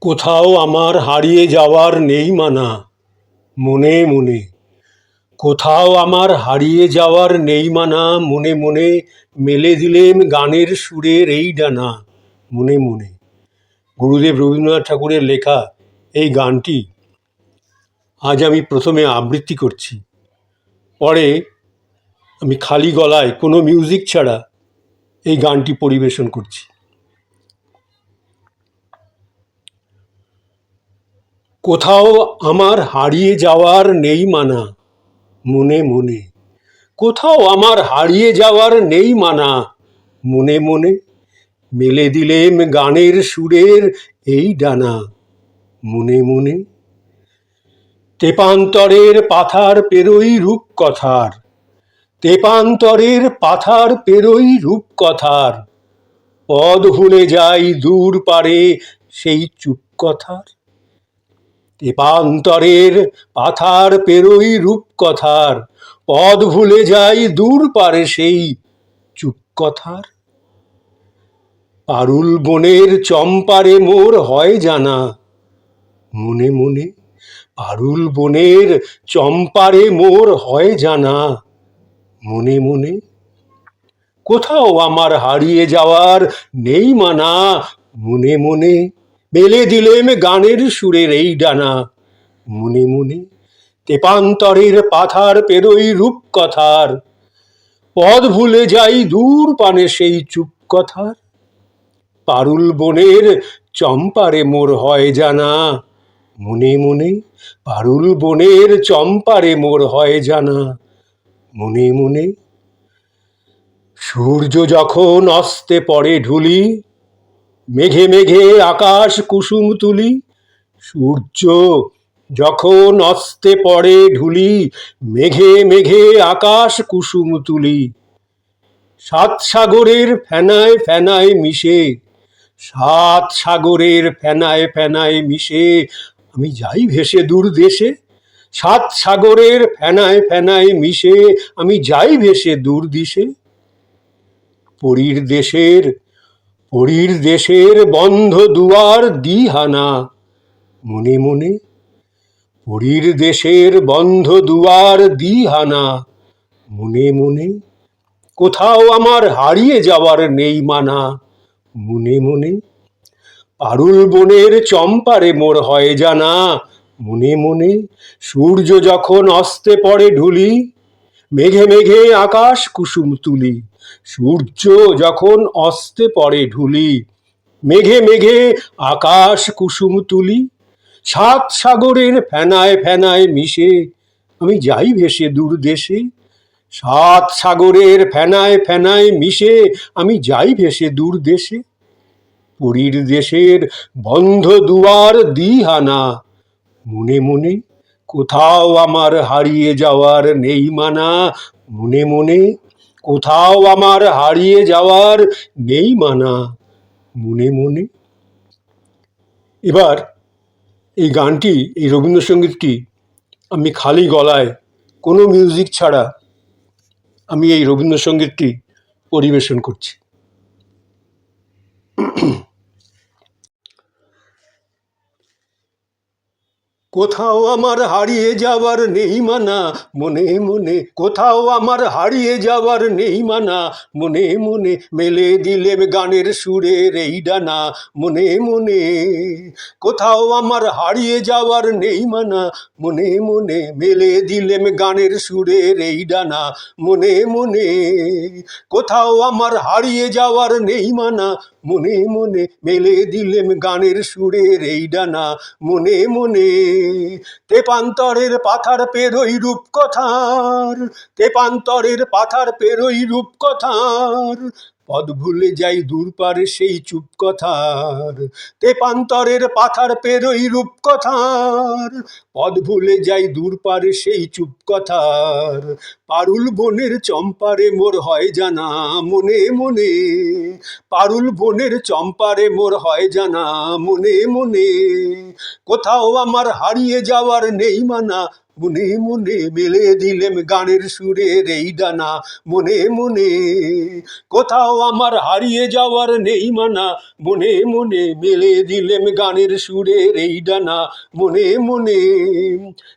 কোথাও আমার হারিয়ে যাওয়ার নেই মানা, মনে মনে। কোথাও আমার হারিয়ে যাওয়ার নেই মানা, মনে মনে। মেলে দিলেম গানের সুরের এই ডানা, মনে মনে। গুরুদেব রবীন্দ্রনাথ ঠাকুরের লেখা এই গানটি আজ আমি প্রথমে আবৃত্তি করছি। পরে আমি খালি গলায় কোনো মিউজিক ছাড়া এই গানটি পরিবেশন করছি। কোথাও আমার হারিয়ে যাওয়ার নেই মানা, মনে মনে। কোথাও আমার হারিয়ে যাওয়ার নেই মানা, মনে মনে। মেলে দিলেম গানের সুরের এই ডানা, মনে মনে। তেপান্তরের পাথার পেরোই রূপকথার, তেপান্তরের পাথার পেরোই রূপকথার। পদ ভুলে যাই দূর পারে সেই চুপ কথার। তেপান্তরের পাথার পেরোই রূপকথার, পদ ভুলে যাই দূর পারে সেই চুপ কথার। পারুল বনের চম্পারে মোর হয় জানা, মনে মনে। পারুল বনের চম্পারে মোর হয় জানা, মনে মনে। কোথাও আমার হারিয়ে যাওয়ার নেই মানা, মনে মনে। মেলে দিলেম গানের সুরের এই ডানা, মনে মনে। তেপান্তরের পাথার পেরোই রূপকথার, পদ ভুলে যাই দূর পানে সেই চুপ কথার। পারুল বনের চম্পারে মোর হয় জানা, মনে মনে। পারুল বনের চম্পারে মোর হয় জানা, মনে মনে। সূর্য যখন অস্তে পড়ে ঢুলি, মেঘে মেঘে আকাশ কুসুম তুলি। সূর্য যখন অস্তে পড়ে ঢুলি, মেঘে মেঘে আকাশ কুসুম তুলি। সাত সাগরের ফেনায় ফেনায় মিশে, সাত সাগরের ফেনায় ফেনায় মিশে আমি যাই ভেসে দূর দেশে। সাত সাগরের ফেনায় ফেনায় মিশে আমি যাই ভেসে দূর দিশে। পরীর দেশের, পরীর দেশের বন্ধ দুয়ার দিহানা, মনে মনে। পরীর দেশের বন্ধ দুয়ার দিহানা, মনে মনে। কোথাও আমার হারিয়ে যাওয়ার নেই মানা, মনে মনে। পারুল বনের চম্পারে মোর হয় জানা, মনে মনে। সূর্য যখন অস্তে পড়ে ঢুলি, মেঘে মেঘে আকাশ কুসুম তুলি। সূর্য যখন অস্তে পড়ে ঢুলি, মেঘে মেঘে আকাশ কুসুম তুলি। সাত সাগরের ফেনায় ফেনায় মিশে আমি যাই ভেসে দূর দেশে। সাত সাগরের ফেনায় ফেনায় মিশে আমি যাই ভেসে দূর দেশে। পরীর দেশের বন্ধ দুয়ার দিহানা, মনে মনে। কোথাও আমার হারিয়ে যাওয়ার নেই মানা, মনে মনে। কোথাও আমার হারিয়ে যাওয়ার নেই মানা, মনে মনে। এবার এই গানটি, এই রবীন্দ্রসঙ্গীতটি আমি খালি গলায় কোনো মিউজিক ছাড়া আমি এই রবীন্দ্রসঙ্গীতটি পরিবেশন করছি। কোথাও আমার হারিয়ে যাওয়ার নেই মানা, মনে মনে। কোথাও আমার হারিয়ে যাওয়ার নেই মানা, মনে মনে। মেলে দিলেম গানের সুরের এই ডানা, মনে মনে। কোথাও আমার হারিয়ে যাওয়ার নেই মানা, মনে মনে। মেলে দিলেম গানের সুরের এই ডানা, মনে মনে। কোথাও আমার হারিয়ে যাওয়ার নেই মানা, মনে মনে। মেলে দিলেম গানের সুরের এই ডানা, মনে মনে। তেপান্তরের পাথার পেরোই রূপকথার, তেপান্তরের পাথার পেরোই রূপকথার। পদ ভুলে যাই দূর পারে সেই চুপ কথার। তেপান্তরের পাথার পেরোই রূপকথার, পদ ভুলে যাই দূর পারে সেই চুপ কথার। পারুল বনের চম্পারে মোর হয় জানা, মনে মনে। পারুল বনের চম্পারে মোর হয় জানা, মনে মনে। কোথাও আমার হারিয়ে যাওয়ার নেই মানা, মনে মনে মেলে দিলেম গানের সুরের এই ডানা, মনে মনে কোথাও আমার হারিয়ে যাওয়ার নেই মানা, মনে মনে মেলে দিলেম গানের সুরের এই ডানা, মনে মনে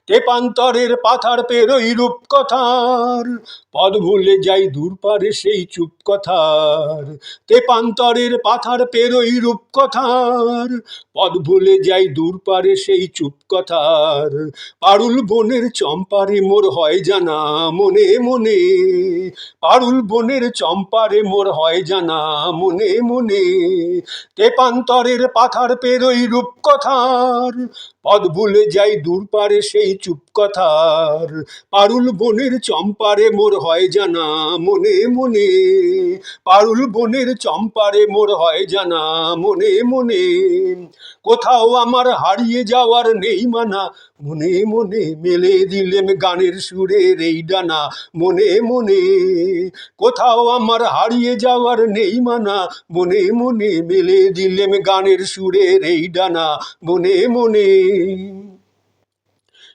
তেপান্তরের পাথার পেরোই রূপকথার, পদ ভুলে যাই দূর পারে সেই চুপ কথার, তেপান্তরের পাথার পেরোই রূপকথার, পদ ভুলে যাই দূর পারে সেই চুপ কথার, পারুল বনের চম্পারে মোর হয় জানা, মনে মনে পারুল বনের চম্পারে মোর হয় জানা, মনে মনে তেপান্তরের পাথার পেরোই রূপকথার, পদ ভুলে যাই দূর পারে সেই চুপ কথার, পারুল বনের চম্পারে মোর হয় জানা, মনে মনে পারুল বনের চম্পারে মোর হয় জানা, মনে মনে কোথাও আমার হারিয়ে যাওয়ার নেই মানা, মনে মনে মেলে দিলেম গানের সুরের এই ডানা, মনে মনে কোথাও আমার হারিয়ে যাওয়ার নেই মানা, মনে মনে মেলে দিলেম গানের সুরের এই ডানা, মনে মনে।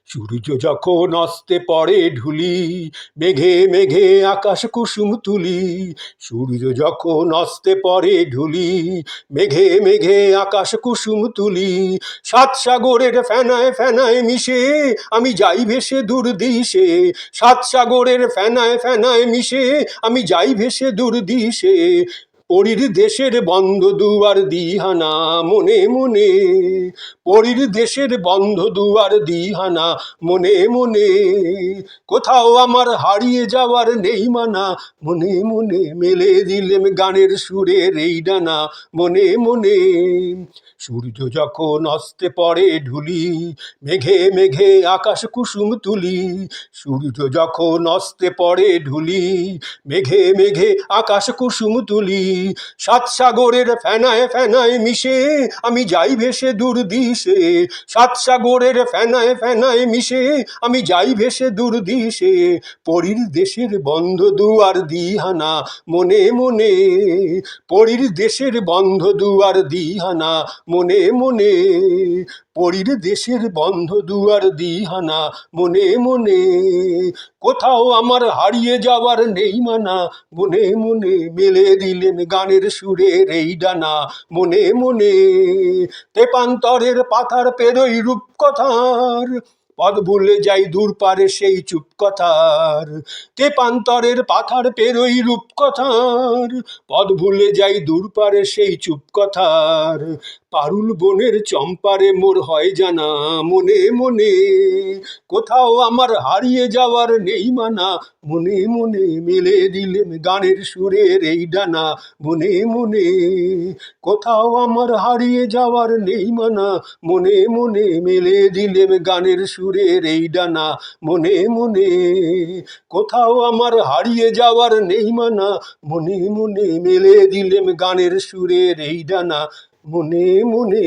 সূর্য যখন অস্তে পড়ে ঢুলি, মেঘে মেঘে আকাশ কুসুম তুলি, সূর্য যখন অস্তে পড়ে ঢুলি, মেঘে মেঘে আকাশ কুসুম তুলি, সাত সাগরের ফেনায় ফেনায় মিশে আমি যাই ভেসে দূর দিশে, সাত সাগরের ফেনায় ফেনায় মিশে আমি যাই ভেসে দূর দিশে, পরীর দেশের বন্ধ দুয়ার দিহানা, মনে মনে পরীর দেশের বন্ধ দুয়ার দিহানা, মনে মনে কোথাও আমার হারিয়ে যাওয়ার নেই মানা, মনে মনে মেলে দিলেম গানের সুরের এই ডানা, মনে মনে সূর্য যখন অস্তে পড়ে ঢুলি, মেঘে মেঘে আকাশ কুসুম তুলি, সূর্য যখন অস্তে পড়ে ঢুলি, মেঘে মেঘে আকাশ কুসুম তুলি, সাত সাগরের ফেনায় ফেনায় মিশে আমি যাই ভেসে দূর দিশে, সাত সাগরের ফেনায় ফেনায় মিশে আমি যাই ভেসে দূর দিশে, পরীর দেশের বন্ধ দুয়ার দিহানা, মনে মনে পরীর দেশের বন্ধ দুয়ার দিহানা, মনে মনে পরীর দেশের বন্ধ দুয়ার দিহানা, মনে মনে কোথাও আমার হারিয়ে যাওয়ার নেই মানা, মনে মনে মেলে দিলেন গানের সুরের এই ডানা, মনে মনে তেপান্তরের পাথার পেরোই রূপকথার, পদ ভুলে যাই দূর পারে সেই চুপ কথার, তেপান্তরের পাথার পেরোই রূপকথার, পদ ভুলে যাই দূর পারে সেই চুপ কথার, পারুল বনের চম্পারে মোর হয় জানা, মনে মনে কোথাও আমার হারিয়ে যাওয়ার নেই মানা, মনে মনে মেলে দিলেম গানের সুরের এই ডানা, মনে মনে কোথাও আমার হারিয়ে যাওয়ার নেই মানা, মনে মনে মেলে দিলেম গানের সুরের এই ডানা, মনে মনে কোথাও আমার হারিয়ে যাওয়ার নেই মানা, মনে মনে মেলে দিলেম গানের সুরের এই ডানা, মনে মনে।